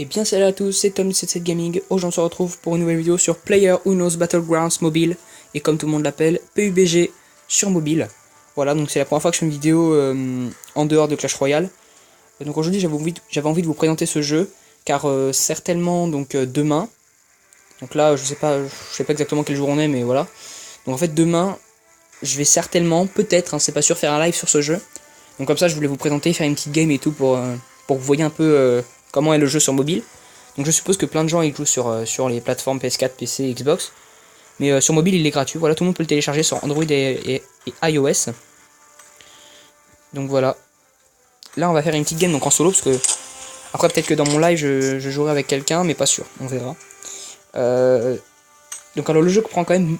Et bien salut à tous, c'est Tom77 Gaming. Aujourd'hui on se retrouve pour une nouvelle vidéo sur PlayerUnknown's Battlegrounds mobile. Et comme tout le monde l'appelle, PUBG sur mobile. Voilà, donc c'est la première fois que je fais une vidéo en dehors de Clash Royale. Donc aujourd'hui j'avais envie de vous présenter ce jeu. Car certainement demain. Donc là je sais pas exactement quel jour on est mais voilà. Donc en fait demain je vais certainement, peut-être, hein, c'est pas sûr, faire un live sur ce jeu. Donc comme ça je voulais vous présenter, faire une petite game et tout pour que vous voyez un peu comment est le jeu sur mobile. Donc je suppose que plein de gens ils jouent sur les plateformes PS4, PC, Xbox. Mais sur mobile il est gratuit, voilà, tout le monde peut le télécharger sur Android et iOS. Donc voilà. Là on va faire une petite game donc en solo parce que après peut-être que dans mon live je jouerai avec quelqu'un mais pas sûr, on verra. Euh, donc alors le jeu prend quand même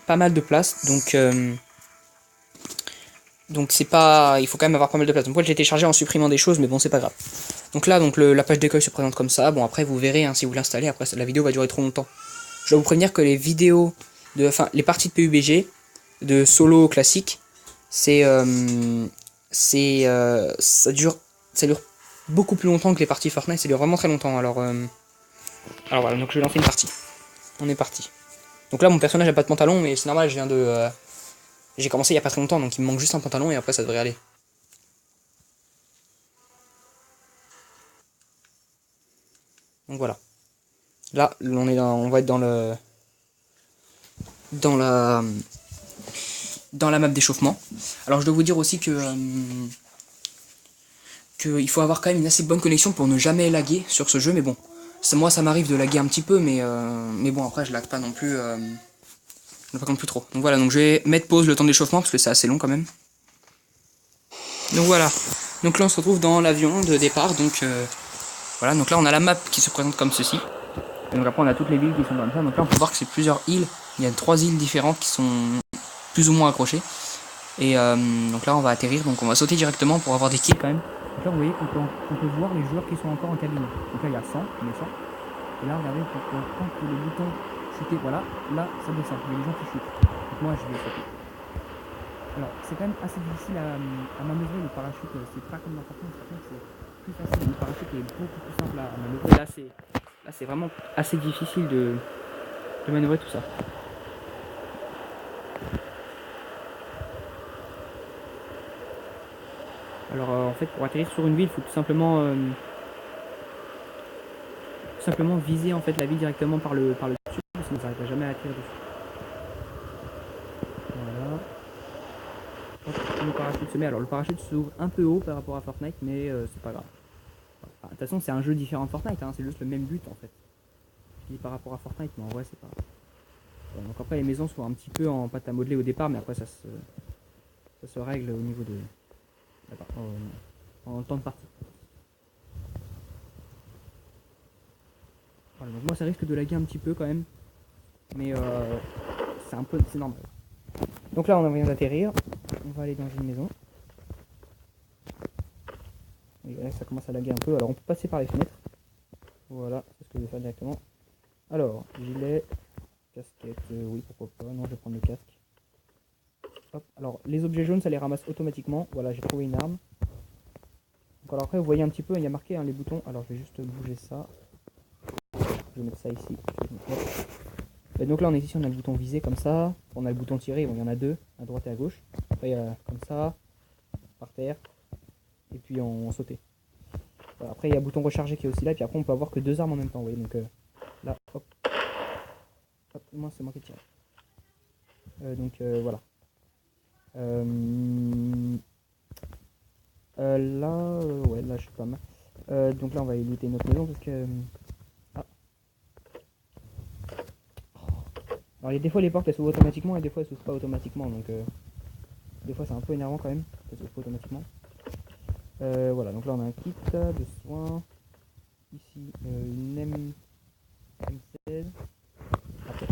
pas mal de place donc c'est pas, il faut quand même avoir pas mal de place. Donc moi je l'ai téléchargé en supprimant des choses mais bon c'est pas grave. Donc là la page d'accueil se présente comme ça. Bon après vous verrez hein, si vous l'installez, après la vidéo va durer trop longtemps. Je dois vous prévenir que les vidéos les parties de PUBG de solo classique, ça dure beaucoup plus longtemps que les parties Fortnite, ça dure vraiment très longtemps. Alors voilà, donc je vais lancer une partie. On est parti. Donc là mon personnage n'a pas de pantalon mais c'est normal, j'ai commencé il y a pas très longtemps donc il me manque juste un pantalon et après ça devrait aller. Donc voilà. Là on va être dans la dans la map d'échauffement. Alors je dois vous dire aussi que il faut avoir quand même une assez bonne connexion pour ne jamais laguer sur ce jeu, mais bon, moi ça m'arrive de laguer un petit peu, mais bon après je lag pas non plus, pas non plus trop. Donc voilà, donc je vais mettre pause le temps d'échauffement parce que c'est assez long quand même. Donc voilà, donc là on se retrouve dans l'avion de départ, voilà, donc là on a la map qui se présente comme ceci. Et donc après on a toutes les villes qui sont comme ça, donc là on peut voir que c'est plusieurs îles, il y a 3 îles différentes qui sont plus ou moins accrochées. Et donc là on va atterrir, donc on va sauter directement pour avoir des kills quand même. Donc là vous voyez qu'on peut voir les joueurs qui sont encore en cabine. Donc là il y a 100, on est 100. Et là regardez, quand le bouton chuter, voilà, là ça descend, il y a des gens qui chutent. Donc moi je vais sauter. Alors c'est quand même assez difficile à manœuvrer le parachute, c'est pas comme dans Fortnite, c'est plus facile, le parachute est beaucoup plus simple à manœuvrer. Là c'est vraiment assez difficile de manœuvrer tout ça. Alors en fait pour atterrir sur une ville, il faut tout simplement viser en fait la ville directement par le dessus, sinon ça n'arrivera jamais à atterrir dessus. Voilà. Hop, le parachute se met. Alors le parachute s'ouvre un peu haut par rapport à Fortnite, mais c'est pas grave. De toute façon c'est un jeu différent de Fortnite, hein, c'est juste le même but en fait. Je dis par rapport à Fortnite, mais en vrai c'est pas grave. Voilà, donc après les maisons sont un petit peu en pâte à modeler au départ, mais après ça se règle au niveau de... en temps de partie. Voilà, donc moi ça risque de laguer un petit peu quand même, mais c'est normal. Donc là on vient d'atterrir, on va aller dans une maison. Et là ça commence à laguer un peu, alors on peut passer par les fenêtres. Voilà, c'est ce que je vais faire directement. Alors, gilet, casquette, oui pourquoi pas, non je vais prendre le casque. Hop. Alors les objets jaunes ça les ramasse automatiquement, voilà j'ai trouvé une arme. Donc alors après vous voyez un petit peu, il y a marqué hein, les boutons, alors je vais juste bouger ça. Je vais mettre ça ici. Et donc là on est ici, on a le bouton visé comme ça, on a le bouton tirer, bon, il y en a deux, à droite et à gauche. Après il y a comme ça, par terre, et puis en sauter. Voilà, après il y a le bouton recharger qui est aussi là, et puis après on peut avoir que deux armes en même temps, vous voyez, donc là, hop, hop, moi c'est moi qui tire. Voilà. Ouais, là je suis pas mal. Donc là on va aller looter notre maison parce que... Alors il y a des fois les portes elles s'ouvrent automatiquement et des fois elles s'ouvrent pas automatiquement, donc des fois c'est un peu énervant quand même, elles s'ouvrent pas automatiquement. Voilà, donc là on a un kit de soins, ici une M16, après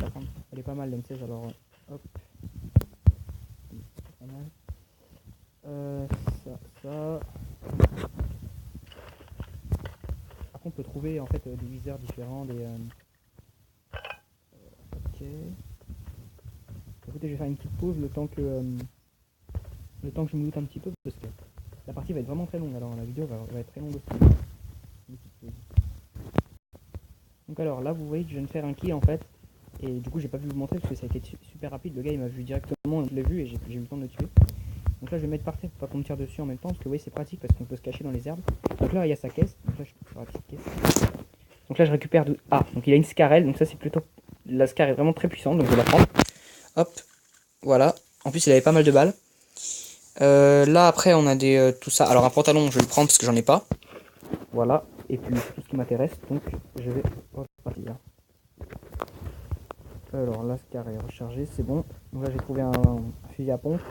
elle est pas mal l'M16 alors hop, c'est pas mal. Ça. Par contre on peut trouver en fait des viseurs différents, ok. Écoutez, je vais faire une petite pause le temps que je me loot un petit peu parce que la partie va être vraiment très longue, alors la vidéo va être très longue aussi. Donc alors là, vous voyez que je viens de faire un kill en fait. Et du coup, j'ai pas pu vous montrer parce que ça a été super rapide. Le gars, il m'a vu directement, je l'ai vu et j'ai eu le temps de le tuer. Donc là, je vais mettre par terre pour pas qu'on me tire dessus en même temps. Parce que vous voyez, c'est pratique parce qu'on peut se cacher dans les herbes. Donc là, il y a sa caisse. Donc là, je la petite caisse. Donc là, je récupère... Ah, donc il a une Scarelle. Donc ça, c'est plutôt... La Scar est vraiment très puissante. Donc je vais la prendre. Hop. Voilà. En plus, il avait pas mal de balles. Là, après, on a des... tout ça. Alors, un pantalon, je vais le prendre parce que j'en ai pas. Voilà. Et puis, c'est tout ce qui m'intéresse. Donc, je vais... Hop, partir. Alors, la Scar est rechargée. C'est bon. Donc là, j'ai trouvé un fusil à pompe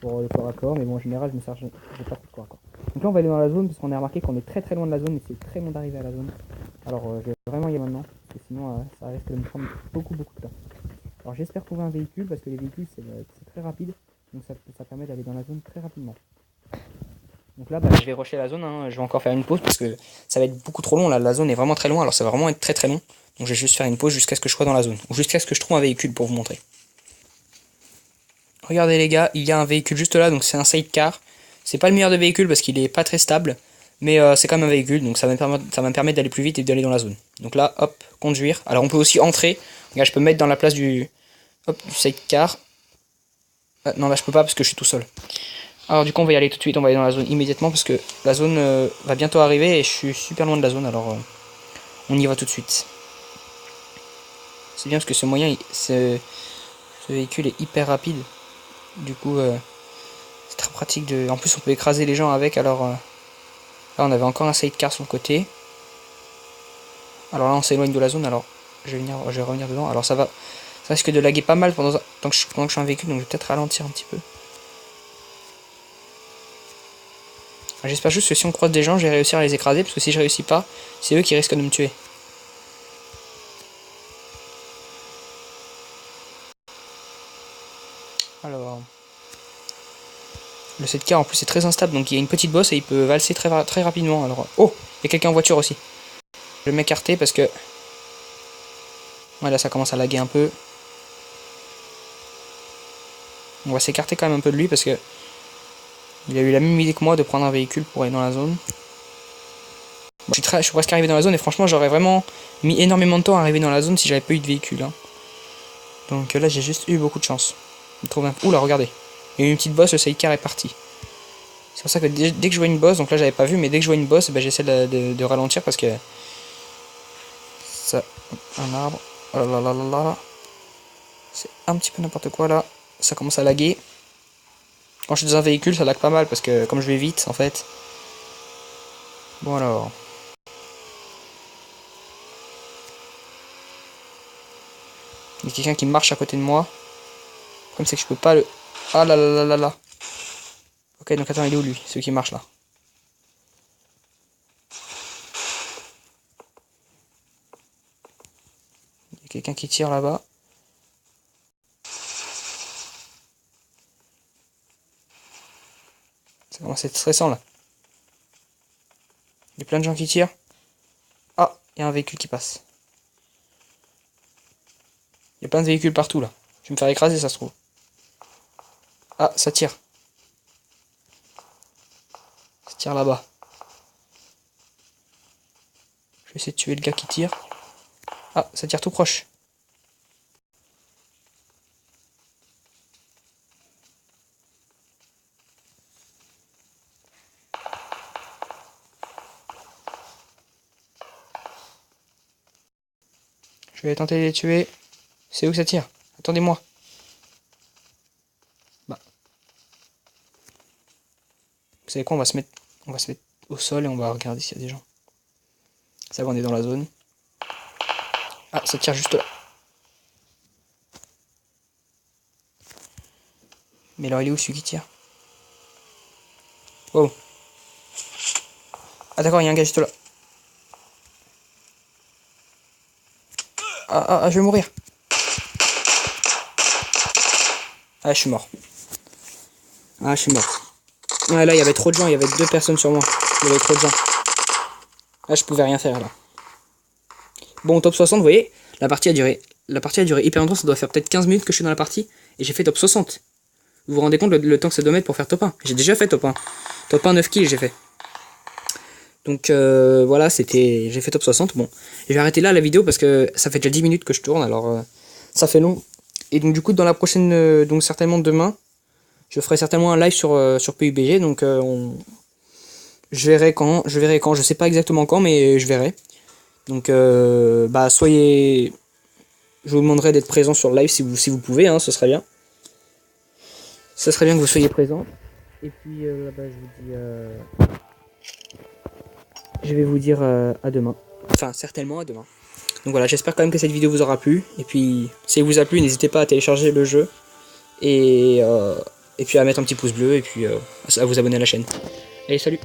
pour le corps à corps. Mais bon, en général, je me charge... J'ai pas trop de corps à corps. Donc là, on va aller dans la zone parce qu'on a remarqué qu'on est très très loin de la zone. Et c'est très long d'arriver à la zone. Alors, je vais vraiment y aller maintenant. Parce que sinon, ça risque de me prendre beaucoup de temps. Alors, j'espère trouver un véhicule parce que les véhicules, c'est très rapide. Donc ça permet d'aller dans la zone très rapidement. Donc là, je vais rusher la zone, hein. Je vais encore faire une pause parce que ça va être beaucoup trop long. Là, la zone est vraiment très loin, alors ça va vraiment être très très long. Donc je vais juste faire une pause jusqu'à ce que je sois dans la zone. Ou jusqu'à ce que je trouve un véhicule pour vous montrer. Regardez les gars, il y a un véhicule juste là, donc c'est un sidecar. C'est pas le meilleur des véhicules parce qu'il est pas très stable. Mais c'est quand même un véhicule, donc ça va me permettre d'aller plus vite et d'aller dans la zone. Donc là, hop, conduire. Alors on peut aussi entrer. Regarde, je peux me mettre dans la place du sidecar. Non, là je peux pas parce que je suis tout seul. Alors du coup on va y aller tout de suite, on va aller dans la zone immédiatement parce que la zone va bientôt arriver et je suis super loin de la zone, alors on y va tout de suite. C'est bien parce que ce véhicule est hyper rapide, du coup c'est très pratique de... En plus on peut écraser les gens avec, alors là on avait encore un sidecar sur le côté. Alors là on s'éloigne de la zone, alors je vais revenir dedans, alors ça risque de laguer pas mal pendant que je suis en véhicule, donc je vais peut-être ralentir un petit peu. J'espère juste que si on croise des gens, je vais réussir à les écraser, parce que si je réussis pas, c'est eux qui risquent de me tuer. Alors, le 7K en plus est très instable, donc il y a une petite bosse et il peut valser très rapidement. Alors, oh, il y a quelqu'un en voiture aussi. Je vais m'écarter parce que... Ouais, là ça commence à laguer un peu. On va s'écarter quand même un peu de lui parce que... Il a eu la même idée que moi de prendre un véhicule pour aller dans la zone. Bon, je suis presque arrivé dans la zone et franchement j'aurais vraiment mis énormément de temps à arriver dans la zone si j'avais pas eu de véhicule. Hein. Donc là j'ai juste eu beaucoup de chance. Oula, regardez. Il y a eu une petite bosse, le sidecar est parti. C'est pour ça que dès que je vois une bosse, donc là j'avais pas vu, mais dès que je vois une bosse, j'essaie de ralentir parce que... Ça... Un arbre... Oh là là là là là. C'est un petit peu n'importe quoi là. Ça commence à laguer. Quand je suis dans un véhicule, ça lag pas mal parce que comme je vais vite en fait. Bon alors... Il y a quelqu'un qui marche à côté de moi. Le problème c'est que je peux pas le... Ah là là là là là. Ok, donc attends, il est où lui? Celui qui marche là. Il y a quelqu'un qui tire là-bas. Ça commence à être stressant là. Il y a plein de gens qui tirent. Ah, il y a un véhicule qui passe. Il y a plein de véhicules partout là. Je vais me faire écraser, ça se trouve. Ah, ça tire. Ça tire là-bas. Je vais essayer de tuer le gars qui tire. Ah, ça tire tout proche. Je vais tenter de les tuer. C'est où que ça tire? Attendez-moi. Bah. Vous savez quoi, on va se mettre au sol et on va regarder s'il y a des gens. Ça va, on est dans la zone. Ah, ça tire juste là. Mais alors il est où celui qui tire? Wow. Ah d'accord, il y a un gars juste là. Ah, je vais mourir. Ah, je suis mort. Ah, je suis mort. Ouais, là, il y avait trop de gens. Il y avait 2 personnes sur moi. Il y avait trop de gens. Là, je pouvais rien faire, là. Bon, top 60, vous voyez, la partie a duré hyper longtemps. Ça doit faire peut-être 15 minutes que je suis dans la partie. Et j'ai fait top 60. Vous vous rendez compte le temps que ça doit mettre pour faire top 1? J'ai déjà fait top 1. Top 1, 9 kills, j'ai fait. Donc voilà, j'ai fait top 60. Bon, je vais arrêter là la vidéo parce que ça fait déjà 10 minutes que je tourne, alors ça fait long. Et donc du coup dans la prochaine, donc certainement demain, je ferai certainement un live sur PUBG, donc je verrai quand, je sais pas exactement quand, mais je verrai. Donc bah je vous demanderai d'être présent sur le live si vous pouvez, hein, ce serait bien. Ce serait bien que vous soyez présent. Et puis bah, je vais vous dire à demain. Enfin certainement à demain. Donc voilà, j'espère quand même que cette vidéo vous aura plu. Et puis si elle vous a plu, n'hésitez pas à télécharger le jeu. Et puis à mettre un petit pouce bleu et puis à vous abonner à la chaîne. Allez, salut!